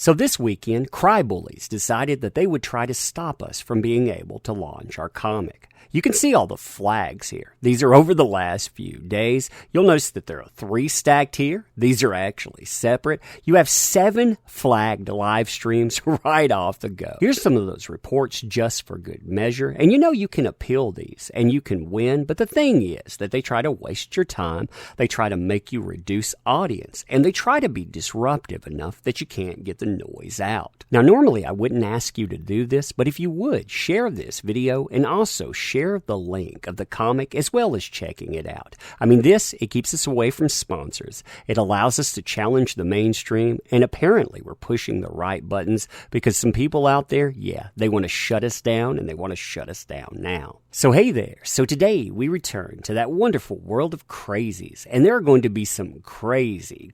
So this weekend, Crybullies decided that they would try to stop us from being able to launch our comic. You can see all the flags here. These are over the last few days. You'll notice that there are 3 stacked here. These are actually separate. You have 7 flagged live streams right off the go. Here's some of those reports just for good measure. And you know you can appeal these and you can win, but the thing is that they try to waste your time. They try to make you reduce audience, and they try to be disruptive enough that you can't get the noise out. Now, normally I wouldn't ask you to do this, but if you would, share this video and also share the link of the comic as well as checking it out. I mean, it keeps us away from sponsors. It allows us to challenge the mainstream, and apparently we're pushing the right buttons because some people out there, they want to shut us down, and they want to shut us down now. So hey there. So today we return to that wonderful world of crazies, and there are going to be some crazy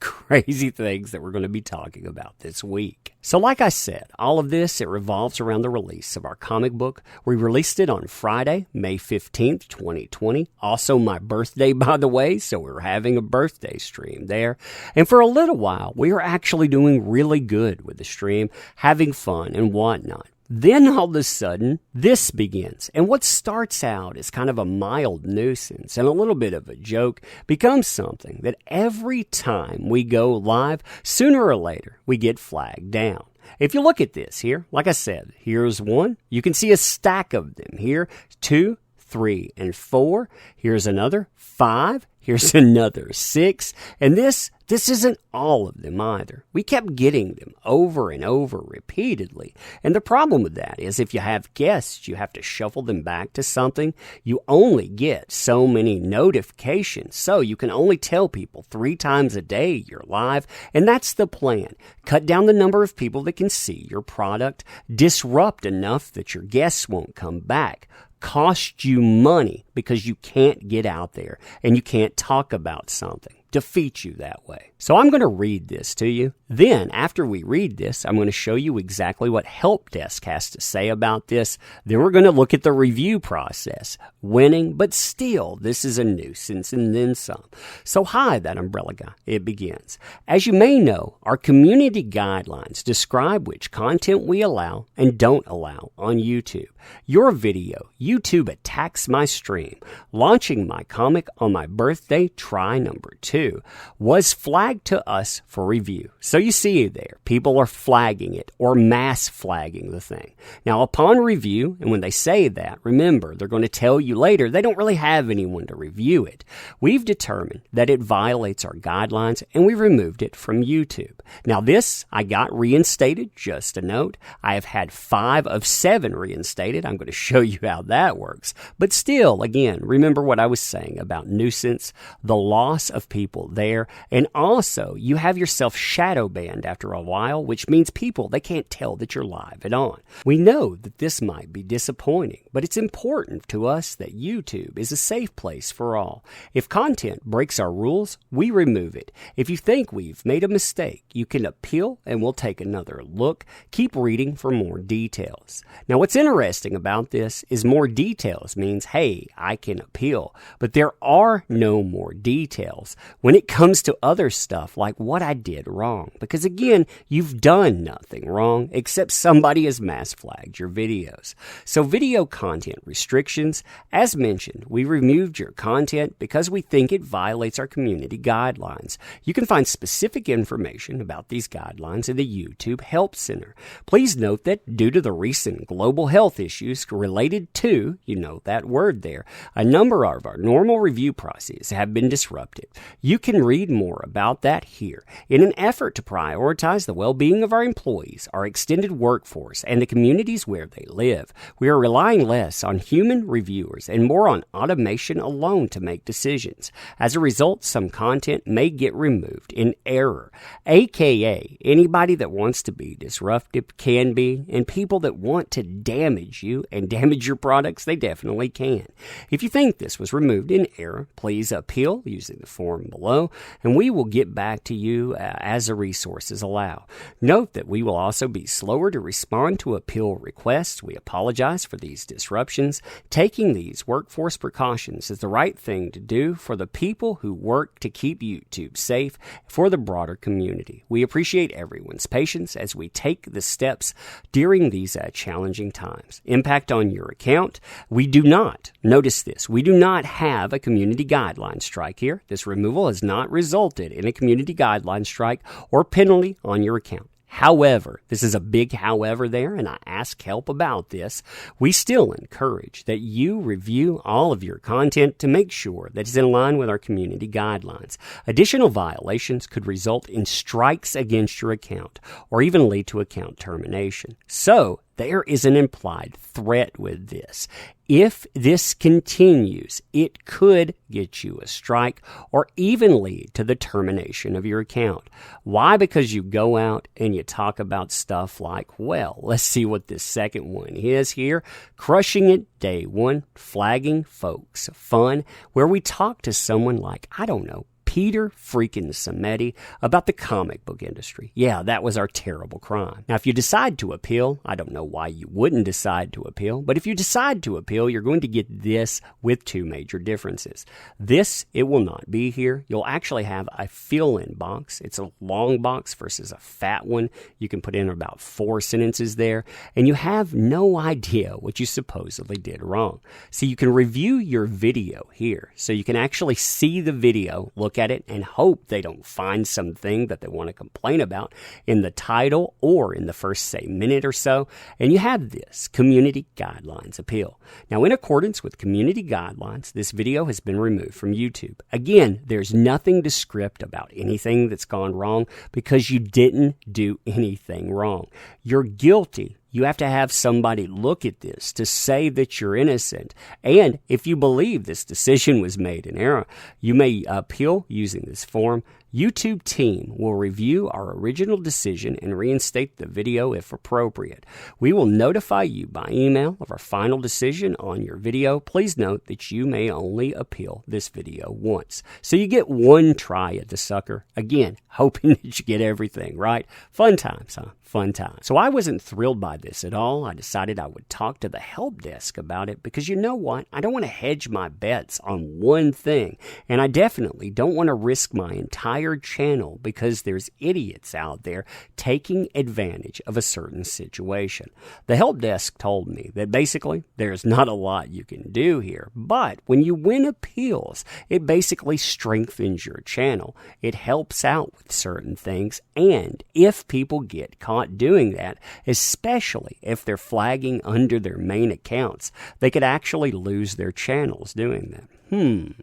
things that we're going to be talking about this week. So like I said, all of this, it revolves around the release of our comic book. We released it on Friday, May 15th, 2020. Also my birthday, by the way, so we're having a birthday stream there. And for a little while, we were actually doing really good with the stream, having fun and whatnot. Then all of a sudden, this begins. And what starts out as kind of a mild nuisance and a little bit of a joke becomes something that every time we go live, sooner or later, we get flagged down. If you look at this here, like I said, here's 1. You can see a stack of them here. 2, 3, and 4. Here's another 5. Here's another 6. And this isn't all of them either. We kept getting them over and over repeatedly. And the problem with that is if you have guests, you have to shuffle them back to something. You only get so many notifications. So you can only tell people 3 times a day you're live. And that's the plan. Cut down the number of people that can see your product. Disrupt enough that your guests won't come back. Cost you money because you can't get out there and you can't talk about something. Defeat you that way. So I'm going to read this to you. Then, after we read this, I'm going to show you exactly what Help Desk has to say about this. Then we're going to look at the review process. Winning, but still, this is a nuisance and then some. So hi, That Umbrella Guy. It begins. As you may know, our community guidelines describe which content we allow and don't allow on YouTube. Your video, YouTube attacks my stream. Launching my comic on my birthday, try number 2, was flagged to us for review. So you see there, people are flagging it or mass flagging the thing. Now, upon review, and when they say that, remember, they're going to tell you later they don't really have anyone to review it. We've determined that it violates our guidelines, and we removed it from YouTube. Now, this, I got reinstated, just a note. I have had 5 of 7 reinstated. I'm going to show you how that works. But still, again, remember what I was saying about nuisance, the loss of people there, and also you have yourself shadow banned after a while, which means people, they can't tell that you're live and on. We know that this might be disappointing, but it's important to us that YouTube is a safe place for all. If content breaks our rules, we remove it. If you think we've made a mistake, you can appeal and we'll take another look. Keep reading for more details. Now, what's interesting about this is more details means, hey, I can appeal, but there are no more details when it comes to other stuff like what I did wrong. Because again, you've done nothing wrong except somebody has mass flagged your videos. So video content restrictions, as mentioned, we removed your content because we think it violates our community guidelines. You can find specific information about these guidelines in the YouTube Help Center. Please note that due to the recent global health issues related to, you know that word there, a number of our normal review processes have been disrupted. You can read more about that here. In an effort to prioritize the well-being of our employees, our extended workforce, and the communities where they live, we are relying less on human reviewers and more on automation alone to make decisions. As a result, some content may get removed in error, aka anybody that wants to be disruptive can be, and people that want to damage you and damage your products, they definitely can. If you think this was removed in error, please appeal using the form below, and we will get get back to you as the resources allow. Note that we will also be slower to respond to appeal requests. We apologize for these disruptions. Taking these workforce precautions is the right thing to do for the people who work to keep YouTube safe for the broader community. We appreciate everyone's patience as we take the steps during these challenging times. Impact on your account. We do not, notice this, we do not have a community guideline strike here. This removal has not resulted in a community guideline strike or penalty on your account. However, this is a big however there, and I ask help about this. We still encourage that you review all of your content to make sure that it's in line with our community guidelines. Additional violations could result in strikes against your account or even lead to account termination. So, there is an implied threat with this. If this continues, it could get you a strike or even lead to the termination of your account. Why? Because you go out and you talk about stuff like, well, let's see what this second one is here. Crushing it day one, flagging folks fun, where we talk to someone like, I don't know, Peter freaking Samedi about the comic book industry. Yeah, that was our terrible crime. Now, if you decide to appeal, I don't know why you wouldn't decide to appeal, but if you decide to appeal, you're going to get this with two major differences. This, it will not be here. You'll actually have a fill-in box. It's a long box versus a fat one. You can put in about 4 sentences there, and you have no idea what you supposedly did wrong. So you can review your video here. So you can actually see the video, look at it, and hope they don't find something that they want to complain about in the title or in the first, say, minute or so. And you have this community guidelines appeal. Now, in accordance with community guidelines, this video has been removed from YouTube. Again, there's nothing to script about anything that's gone wrong because you didn't do anything wrong. You're guilty. You have to have somebody look at this to say that you're innocent. And if you believe this decision was made in error, you may appeal using this form. YouTube team will review our original decision and reinstate the video if appropriate. We will notify you by email of our final decision on your video. Please note that you may only appeal this video once. So you get one try at the sucker. Again, hoping that you get everything right. Fun times, huh? Fun times. So I wasn't thrilled by this at all. I decided I would talk to the help desk about it because you know what? I don't want to hedge my bets on one thing. And I definitely don't want to risk my entire channel because there's idiots out there taking advantage of a certain situation. The help desk told me that basically there's not a lot you can do here, but when you win appeals, it basically strengthens your channel. It helps out with certain things, and if people get caught doing that, especially if they're flagging under their main accounts, they could actually lose their channels doing that.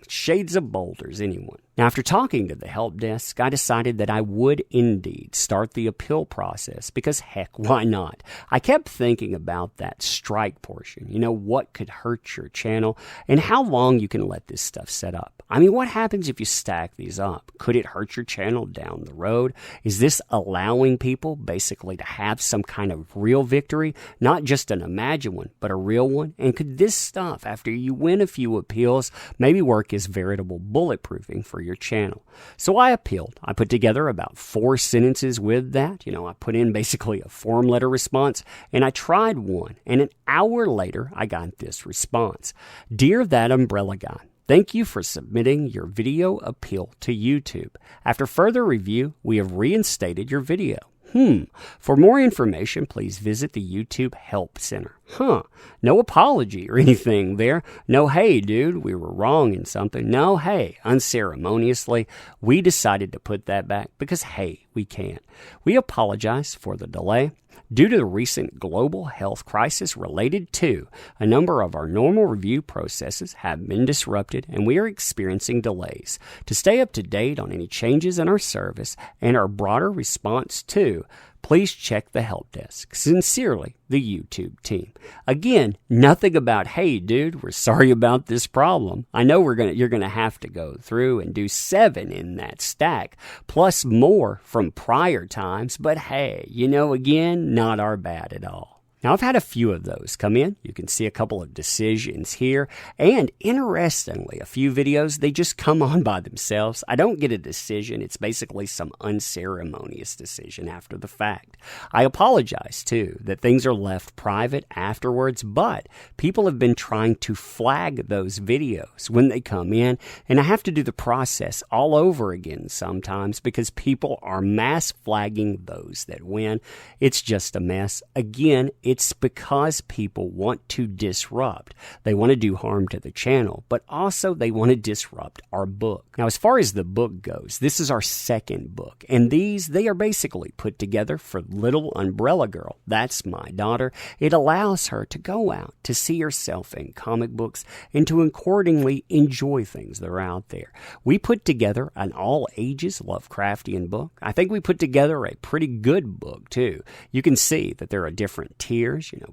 Shades of boulders, anyone. Now, after talking to the help desk, I decided that I would indeed start the appeal process because, heck, why not? I kept thinking about that strike portion. You know, what could hurt your channel and how long you can let this stuff set up. I mean, what happens if you stack these up? Could it hurt your channel down the road? Is this allowing people basically to have some kind of real victory? Not just an imagined one, but a real one? And could this stuff, after you win a few appeals, maybe work as veritable bulletproofing for your channel? So I appealed. I put together about 4 sentences with that. I put in basically a form letter response, and I tried one. And an hour later, I got this response. Dear ThatUmbrellaGuy, thank you for submitting your video appeal to YouTube. After further review, we have reinstated your video. For more information, please visit the YouTube Help Center. No apology or anything there. No, hey, dude, we were wrong in something. No, hey, unceremoniously, we decided to put that back because, hey, we can't. We apologize for the delay. Due to the recent global health crisis related to a number of our normal review processes have been disrupted, and we are experiencing delays. To stay up to date on any changes in our service and our broader response to, please check the help desk. Sincerely, the YouTube team. Again, nothing about, hey, dude, we're sorry about this problem. I know you're gonna have to go through and do 7 in that stack, plus more from prior times, but hey, again, not our bad at all. Now, I've had a few of those come in. You can see a couple of decisions here. And interestingly, a few videos, they just come on by themselves. I don't get a decision. It's basically some unceremonious decision after the fact. I apologize, too, that things are left private afterwards, but people have been trying to flag those videos when they come in, and I have to do the process all over again sometimes because people are mass flagging those that win. It's just a mess. Again, it's because people want to disrupt. They want to do harm to the channel, but also they want to disrupt our book. Now, as far as the book goes, this is our second book, and they are basically put together for little Umbrella Girl. That's my daughter. It allows her to go out to see herself in comic books and to accordingly enjoy things that are out there. We put together an all-ages Lovecraftian book. I think we put together a pretty good book, too. You can see that there are different tiers.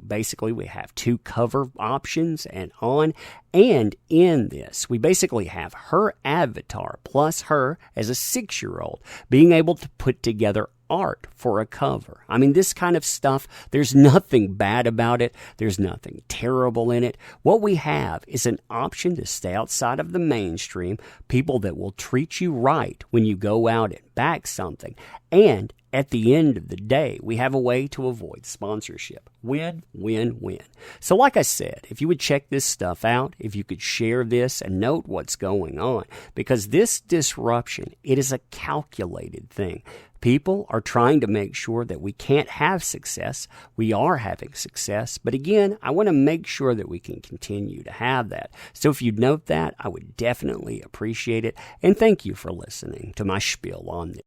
Basically, we have 2 cover options and on. And in this, we basically have her avatar plus her as a 6-year-old being able to put together art for a cover. I mean, this kind of stuff, there's nothing bad about it. There's nothing terrible in it. What we have is an option to stay outside of the mainstream, people that will treat you right when you go out and back something. And at the end of the day, we have a way to avoid sponsorship. Win, win, win. So like I said, if you would check this stuff out, if you could share this and note what's going on, because this disruption, it is a calculated thing. People are trying to make sure that we can't have success. We are having success. But again, I want to make sure that we can continue to have that. So if you'd note that, I would definitely appreciate it. And thank you for listening to my spiel on this.